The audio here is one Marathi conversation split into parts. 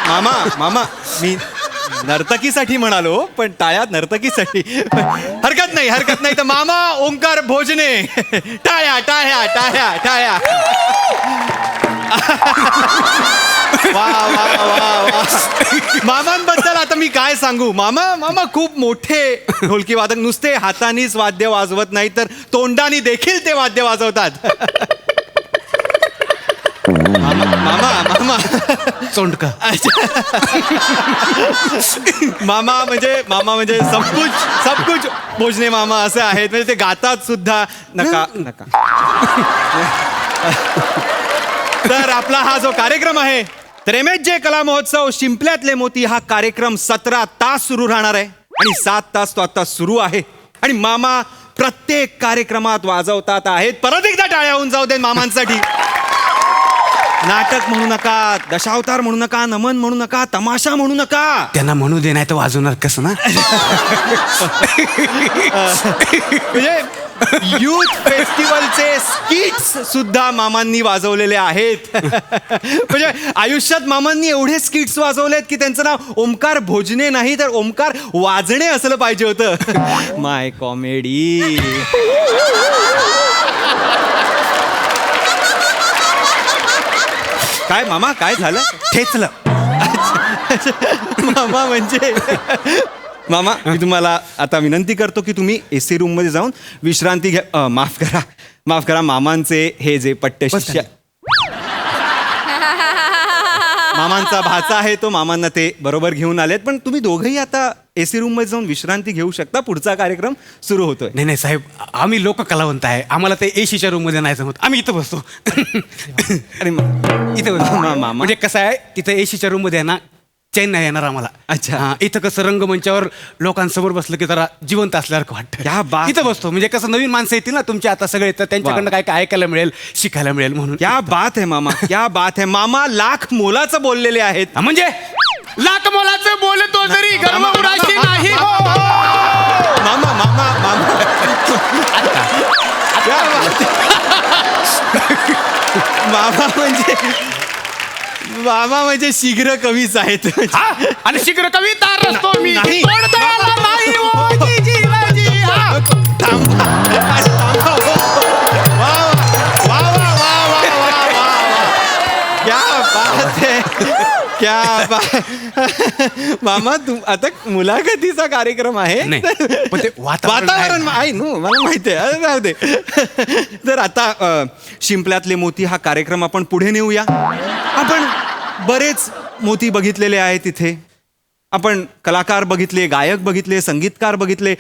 मामा मामा मी नर्तकीसाठी म्हणालो, पण टाळ्या नर्तकीसाठी. हरकत नाही तर मामा ओंकार भोजने. टाळ्या टाळ्या टाळ्या टाळ्या. वा वा वा वा. मामांबद्दल आता मी काय सांगू. मामा खूप मोठे ढोलकी वादक. नुसते हातानीच वाद्य वाजवत नाही तर तोंडानी देखील ते वाद्य वाजवतात. मामा सोंडका. मामा म्हणजे सब कुछ भोजने मामा असे आहेत. म्हणजे ते गातात सुद्धा. नका. तर आपला हा जो कार्यक्रम आहे तर MHJ कला महोत्सव शिंपल्यातले मोती हा कार्यक्रम 17 तास सुरू राहणार आहे आणि 7 तास तो आता सुरू आहे. आणि मामा प्रत्येक कार्यक्रमात वाजवतात आहेत. परत एकदा टाळ्या होऊन जाऊ देत मामांसाठी. नाटक म्हणू नका, दशावतार म्हणू नका, नमन म्हणू नका, तमाशा म्हणू नका. त्यांना म्हणू दे, नाही तर वाजवणार कसं ना. म्हणजे युथ फेस्टिवलचे स्किट्स सुद्धा मामांनी वाजवलेले आहेत. म्हणजे आयुष्यात मामांनी एवढे स्किट्स वाजवलेत की त्यांचं नाव ओंकार भोजने नाही तर ओंकार वाजणे असलं पाहिजे होतं. माय कॉमेडी. काय मामा काय झालं. ठेचलं. मामा म्हणजे मामा मी तुम्हाला आता विनंती करतो की तुम्ही AC रूम मध्ये जाऊन विश्रांती घ्या. माफ करा मामांचे हे जे पट्टे शिष्य मामांचा भाचा आहे तो मामांना ते बरोबर घेऊन आलेत. पण तुम्ही दोघंही आता AC रूम मध्ये जाऊन विश्रांती घेऊ शकता. पुढचा कार्यक्रम सुरू होतोय. नाही साहेब, आम्ही लोक कलावंत आहे. आम्हाला ते ACच्या रूम मध्ये नाही जमत. आम्ही इथं बसतो. अरे इथं बसतो. मामा म्हणजे कसं आहे, तिथं ACच्या रूम मध्ये आहे ना, चैन नाही येणार आम्हाला. अच्छा. हा, इथं कसं रंगमंचावर लोकांसमोर बसलं की जरा जिवंत असल्यासारखं क्या बात. वाटतं. इथं बसतो म्हणजे कसं नवीन माणसं येतील ना तुमचे आता सगळे, तर त्यांच्याकडनं काय काय ऐकायला मिळेल, शिकायला मिळेल म्हणून. क्या बात है मामा, क्या बात है. मामा लाख मोलाचं बोललेले आहेत. हा, म्हणजे लाख मोलाचं बोलतो तरी गर्व उराशी नाही. मामा मामा मामा क्या बात है. मामा म्हणजे शीघ्र कवीच आहेत. हा, आणि शीघ्र कविता रचतो मी. नाही. तोडता आला नाही ओ जी जीवाजी. हा. थांबा. थांबा. वा वा वा वा वा वा वा वा. क्या बात है, क्या बात. मामा आता मुलाखतीचा कार्यक्रम आहे. नाही, पण ते वातावरण आहे नो, मला माहिती आहे. राहू दे. तर आता शिंपल्यातले मोती हा कार्यक्रम आपण पुढे नेऊया. आपण बरेच मोती बघितलेले आहेत इथे. आपण कलाकार बघितले, गायक बघितले, संगीतकार बघितले.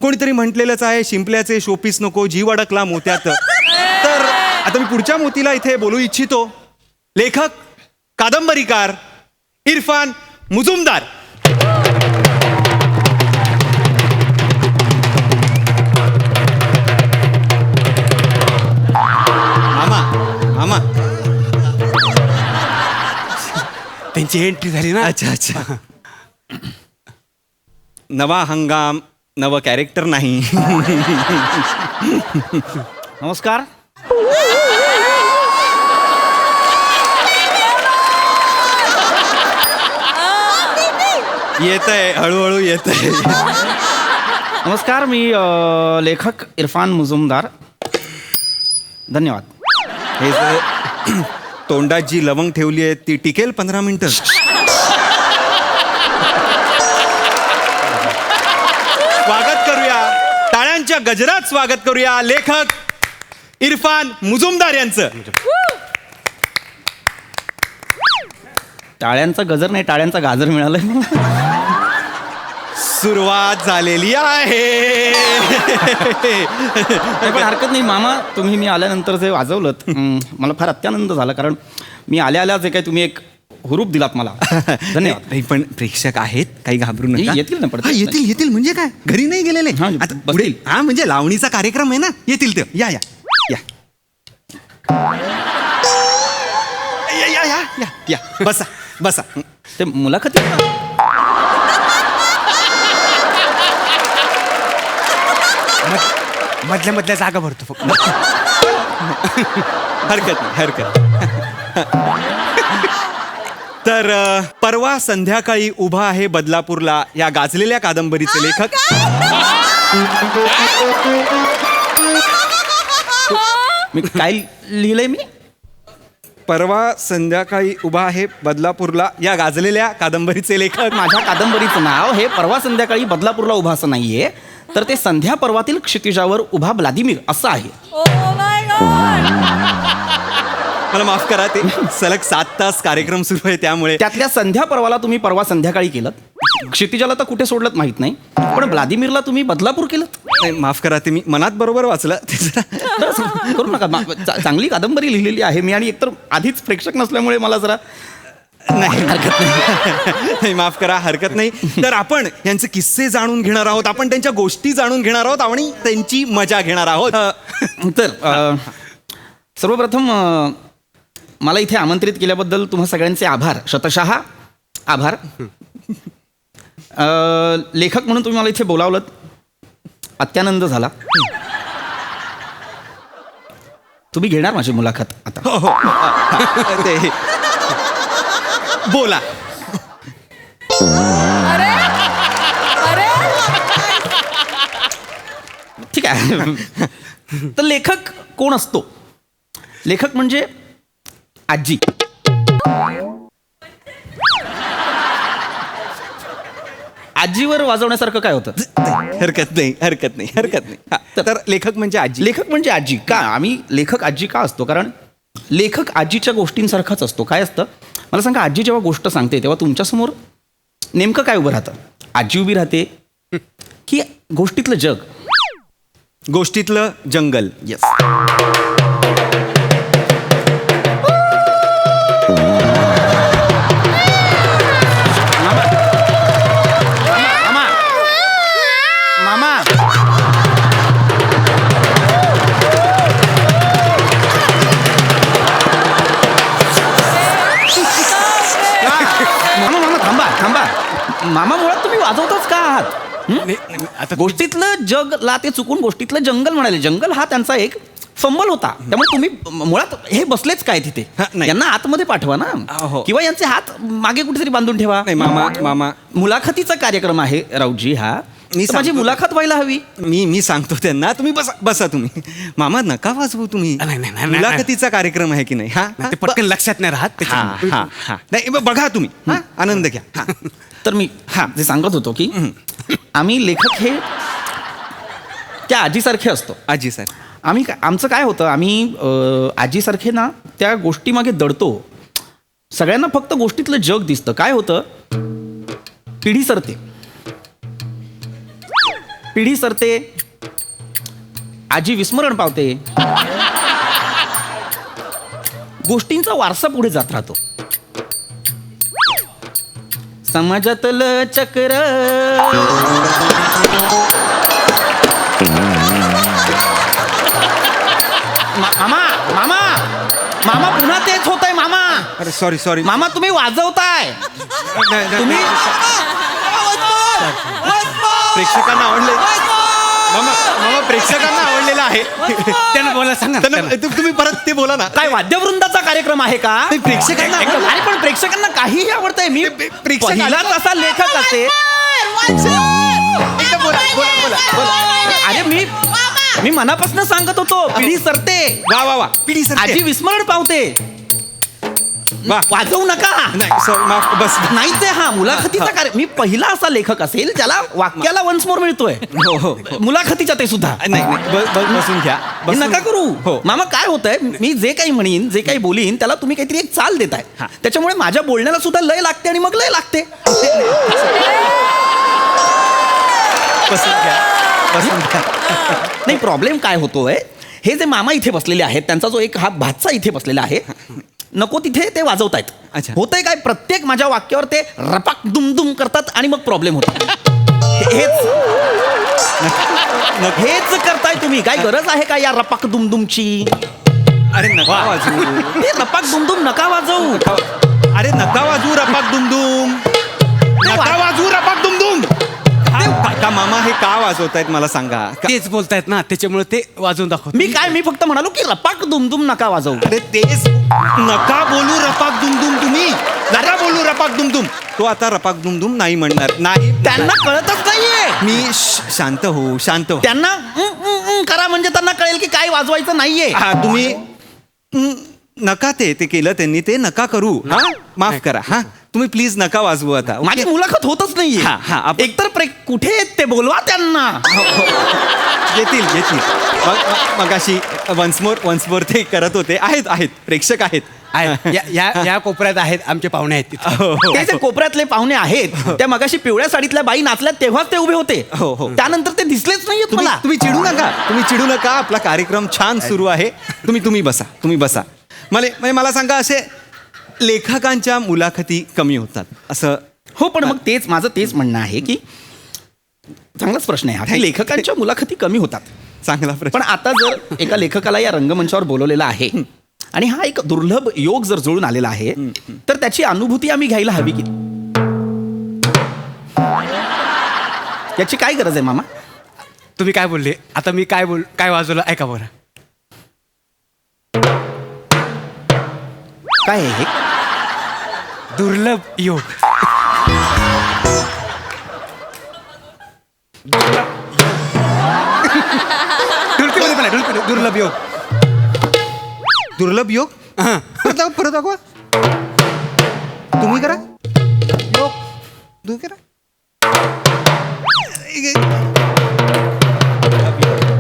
कोणीतरी म्हटलेलंच आहे शिंपल्याचे शोपीस नको, जीव अडकला मोत्यात. तर आता मी पुढच्या मोतीला इथे बोलू इच्छितो. लेखक, कादंबरीकार इरफान मुजुमदार. मामा मामा त्यांची एंट्री झाली ना. अच्छा. नवा हंगाम नवं कॅरेक्टर नाही. नमस्कार. येतंय हळूहळू येतंय. नमस्कार, मी लेखक इरफान मुजुमदार. धन्यवाद. हे जे तोंडात जी लवंग ठेवली आहे ती टिकेल 15 मिनिटं. स्वागत करूया, टाळ्यांच्या गजरात स्वागत करूया लेखक इरफान मुजुमदार यांचं. टाळ्यांचा गजर नाही, टाळ्यांचा गाजर मिळालाय. सुरुवात झालेली आहे. पण हरकत नाही मामा, तुम्ही मी आल्यानंतर जे वाजवलं मला फार अत्यानंद झाला. कारण मी आल्या जे काही तुम्ही एक हुरूप दिलात मला. धन्यवाद. नाही पण प्रेक्षक आहेत, काही घाबरू नका. येतील ना पडतात. येतील म्हणजे काय, घरी नाही गेलेले. हा, आता बसतील. पुढे हा म्हणजे लावणीचा कार्यक्रम आहे ना, येतील ते. या या या या या या या या बसा बसा. ते मुलाखती मधल्या जागा भरतो फक्त. हरकत नाही. तर परवा संध्याकाळी उभा आहे बदलापूरला या गाजलेल्या कादंबरीचे लेखक मी काय लिहिलंय मी परवा संध्याकाळी उभा आहे बदलापूरला या गाजलेल्या कादंबरीचे लेखक. माझ्या कादंबरीचं नाव हे परवा संध्याकाळी बदलापूरला उभा असं नाहीये, तर ते संध्या पर्वातील क्षितिजावर उभा व्लादिमीर असं आहे. मला माफ करा, ते सलग 7 तास कार्यक्रम सुरू आहे त्यामुळे त्यातल्या संध्या पर्वाला तुम्ही परवा संध्याकाळी केलं, क्षितिजाला तर कुठे सोडलं माहित नाही, पण व्लादिमीरला तुम्ही बदलापूर केलं. नाही, माफ करा, ते मी मनात बरोबर वाचलं. ते जरा करू नका. चांगली कादंबरी लिहिलेली आहे मी, आणि एकतर आधीच प्रेक्षक नसल्यामुळे मला जरा नाही, हरकत नाही. नाही, माफ करा, हरकत नाही. तर आपण यांचे किस्से जाणून घेणार आहोत, आपण त्यांच्या गोष्टी जाणून घेणार आहोत आणि त्यांची मजा घेणार आहोत. तर सर्वप्रथम मला इथे आमंत्रित केल्याबद्दल तुम्हा सगळ्यांचे आभार, शतशः आभार. लेखक म्हणून तुम्ही मला इथे बोलावलं, अत्यानंद झाला. तुम्ही घेणार माझी मुलाखत आता? हो हो. ते बोला. ठीक आहे. तर लेखक कोण असतो? लेखक म्हणजे आजी. आजीवर वाजवण्यासारखं काय होतं? हरकत नाही, हरकत नाही, हरकत नाही. हा, तर लेखक म्हणजे आजी. लेखक म्हणजे आजी. का आम्ही लेखक आजी का असतो? कारण लेखक आजीच्या गोष्टींसारखाच असतो. काय असतं मला सांगा, आजी जेव्हा गोष्ट सांगते तेव्हा तुमच्यासमोर नेमकं काय उभं राहतं? आजी उभी राहते की गोष्टीतलं जग? गोष्टीतलं जंगल. येस. मामा, मुळात तुम्ही वाजवताच का आहात? आता गोष्टीतलं जगला ते चुकून गोष्टीतलं जंगल म्हणाले. जंगल हा त्यांचा एक फंबल होता, त्यामुळे तुम्ही मुळात हे बसलेच काय तिथे? नाही. यांना आतमध्ये पाठवा ना, हो. किंवा यांचे हात मागे कुठेतरी बांधून ठेवा. नाही, मामा मुलाखतीचा कार्यक्रम आहे राऊजी हा. मी तर माझी सांगतो. मुलाखत व्हायला हवी. मी सांगतो त्यांना, तुम्ही बसा तुम्ही. मामा, नका वाजवू तुम्ही. नाही. मुलाखतीचा कार्यक्रम आहे की नाही? हा, ते पटकन लक्षात नाही राहत त्याच्यामुळे. हा. नाही, बघा तुम्ही. हा, आनंद घ्या. हा. तर मी जे सांगत होतो की आम्ही लेखक हे त्या आजीसारखे असतो. आजी सर, आम्ही आमचं काय होतं, आम्ही आजीसारखे ना त्या गोष्टीमागे दडतो. सगळ्यांना फक्त गोष्टीतलं जग दिसतं. काय होतं, पिढी सरते, आजी विस्मरण पावते, गोष्टींचा वारसा पुढे जात राहतो. समाजातलं चक्र मामा पुन्हा तेच होतंय. मामा, अरे सॉरी. मामा तुम्ही वाजवताय. तुम्ही प्रेक्षकांना आवडले. मामा प्रेक्षकांना आवडलेला आहे. त्यांना बोला, सांगा ना त्यांना. तुम्ही परत ते बोला ना. काय वाद्यवृंदाचा कार्यक्रम आहे का? नाही, प्रेक्षकांना आवडलं. अरे पण प्रेक्षकांना काहीही आवडतंय. मी प्रेक्षकांना- पहिलाच असा लेखक असे. एकदा बोला. अरे मी मनापासून सांगत होतो, पिढी सरते, वा. पिढी सर, आजी विस्मरण पावते. वा. वाजवू नका. नाही सर, माफ, बस. नाही ते हा मुलाखतीचा कार्य. मी पहिला असा लेखक असेल ज्याला वाक्याला वन्स मोर मिळतोय. हो. मुलाखतीच्या ते सुद्धा. नाही, बसून घ्या. हे नका करू. हो. मामा काय होतंय, मी जे काही म्हणीन, जे काही बोलीन, त्याला तुम्ही काहीतरी एक चाल देताय. त्याच्यामुळे माझ्या बोलण्याला सुद्धा लय लागते आणि मग लय लागते. बसून घ्या. नाही, प्रॉब्लेम काय होतोय, हे जे मामा इथे बसलेले आहेत, त्यांचा जो एक हा भाचा इथे बसलेला आहे, नको तिथे ते वाजवतायत. अच्छा. होतंय काय, प्रत्येक माझ्या वाक्यावर ते रपाक दुमदुम करतात आणि मग प्रॉब्लेम होतो. हेच करताय तुम्ही. काय गरज आहे का या रपाक दुमदुमची? अरे नका वाजवू. ते रपाक दुमदुम नका वाजवू. अरे नका वाजवू रपाक दुमदुम. नका वाजवू रपाक दुमदुम. का मामा हे का वाजवतायत मला सांगा. तेच बोलतायत ना, त्याच्यामुळे ते वाजवून दाखवत. मी फक्त म्हणालो की रपाक दुमदुम नका वाजवू. अरे तेच नका बोलू रपाक दुमदुम तुम्ही. नका बोलू रपाक दुमदुम. तो आता रपाक दुमदुम नाही म्हणणार. नाही, त्यांना कळतच नाहीये. मी शांत हो, शांत हो. त्यांना करा म्हणजे त्यांना कळेल की काय वाजवायचं नाहीये. हा तुम्ही नका ते केलं त्यांनी, ते नका करू. हा माफ करा. हा तुम्ही प्लीज नका वाजवू आता. ओके? माझी मुलाखत होतच नाहीये. हा, हा, आपण- एकतर कुठे आहेत ते बोलवा त्यांना. येतील येतील. मगाशी वन्स मोर ते करत होते. आहेत प्रेक्षक आहेत. या कोपऱ्यात आहेत आमचे पाहुणे आहेत तिथे. हो, हो. ते जे कोपऱ्यातले पाहुणे आहेत त्या मगाशी पिवळ्या साडीतल्या बाई नाचल्यात तेव्हाच ते उभे होते. हो, हो. त्यानंतर ते दिसलेच नाहीयेत मला. तुम्ही चिडू नका. आपला कार्यक्रम छान सुरू आहे. तुम्ही बसा. मला सांगा, असे लेखकांच्या मुलाखती कमी होतात असं? हो, पण मग माझं तेच म्हणणं आहे की चांगलाच प्रश्न आहे हा, की लेखकांच्या मुलाखती कमी होतात. चांगला प्रश्न. पण आता जर एका लेखकाला या रंगमंचावर बोलवलेलं आहे आणि हा एक दुर्लभ योग जर जुळून आलेला आहे तर त्याची अनुभूती आम्ही घ्यायला हवी की याची काय गरज आहे मामा? तुम्ही काय बोलले आता? मी काय वाजवलं ऐका बरं. काय आहे हे? दुर्लभ योग. ढोलकीमध्ये पण आहे, ढोलकी. दुर्लभ योग. दुर्लभ योग. परत दाखवा. तुम्ही करा. योग तुम्ही करा.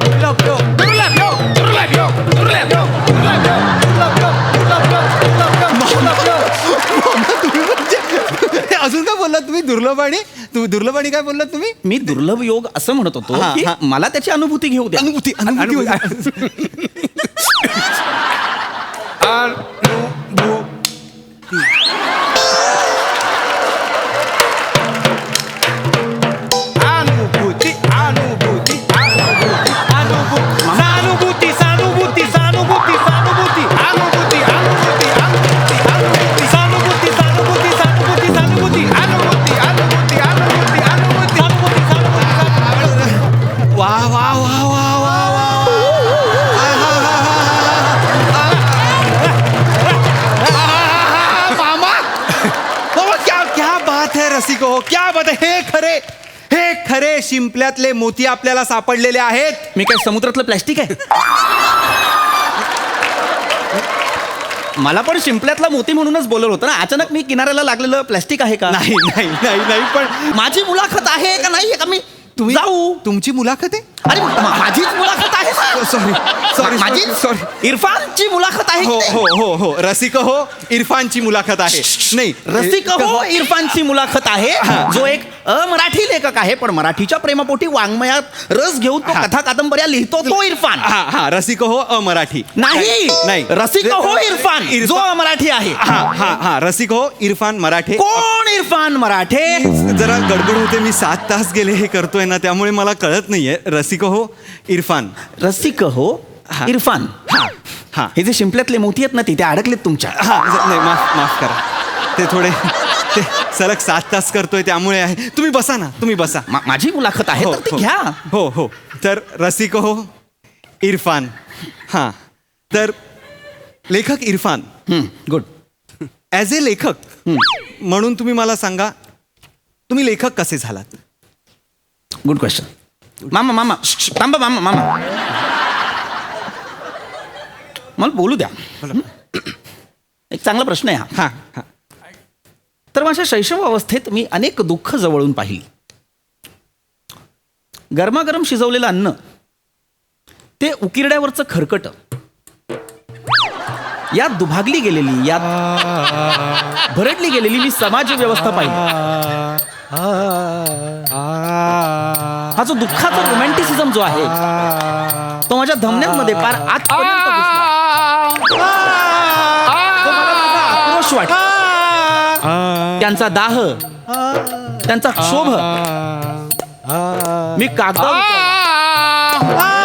दुर्लभ योग. दुर्लभ योग. दुर्लभ योग. दुर्लभ योग. दुर्लभ योग. अजून काय बोललात तुम्ही? दुर्लभ आणि काय बोललात तुम्ही? मी दुर्लभ योग असं म्हणत होतो हा, की हा. मला त्याची अनुभूती घेऊ द्या. अनुभूती. अनुभूती. अनुभूती. अनुभूती. अनुभूती. सहानुभूती. सहानुभूती. सहानुभूती. अनुभूती. अनुभूती. अनुभूती. अनुभूती. सहानुभूती. सहानुभूती. सहानुभूती. सहानुभूती. अनुभूती. अनुभूती. अनुभूती. अनुभूती. सहानुभूती. सहानुभूती. वा वा वा वा वा वा. मामा क्या बात है रसिको, क्या बात है. हे खरे शिंपल्यातले मोती आपल्याला सापडलेले आहेत. मी काय समुद्रातलं प्लॅस्टिक आहे? मला पण शिंपल्यातला मोती म्हणूनच बोलवलं होतं ना. अचानक मी किनाऱ्याला लागलेलं प्लॅस्टिक आहे का? नाही पण माझी मुलाखत आहे का नाही का? मी तुम्ही जाऊ. तुमची मुलाखत आहे? अरे माझीच मुलाखत आहे. सॉरी माझी सॉरी. इरफानची मुलाखत आहे की हो नाही? हो हो हो रसिक हो, इरफानची मुलाखत आहे. नाही रसिक हो इरफानची मुलाखत आहे, जो एक मराठी लेखक आहे पण मराठीच्या प्रेमापोटी वाङ्मयात रस घेऊन तो कथा कादंबऱ्या लिहितो तो इरफान. हा रसिक हो अमराठी. नाही रसिक हो इरफान जो मराठी आहे. हा रसिक हो इरफान मराठे. कोण इरफान मराठे? जरा गडबड होते. मी 7 तास गेले हे करतोय ना, त्यामुळे मला कळत नाहीये. रसिक हो इरफान. रसिक हो इरफान. हा हे जे शिंपल्यातले मोती आहेत ना ते अडकलेत तुमच्या. नाही माफ करा. ते थोडे ते सलग 7 तास करतोय त्यामुळे आहे. तुम्ही बसा ना, तुम्ही बसा. माझी मुलाखत आहे तर ती घ्या. हो तर रसिक हो इरफान. हा तर लेखक इरफान, गुड. ॲज ए लेखक म्हणून तुम्ही मला सांगा, तुम्ही लेखक कसे झालात? Good question. मामा थांबा मामा मला बोलू द्या. एक चांगला प्रश्न आहे हा. हा तर माझ्या शैशव अवस्थेत मी अनेक दुःख जवळून पाहिली. गरमागरम शिजवलेलं अन्न, ते उकिरड्यावरचं खरकट, यात दुभागली गेलेली, यात भरडली गेलेली मी समाज व्यवस्था पाहिली. हा जो दुःखाचा रोमॅन्टिसिझम जो आहे तो माझ्या धमन्यांमध्ये फार आतपर्यंत घुसला. तो मला माझा आक्रोश वाटतो. त्यांचा दाह, त्यांचा क्षोभ मी कागदावर उतरवला.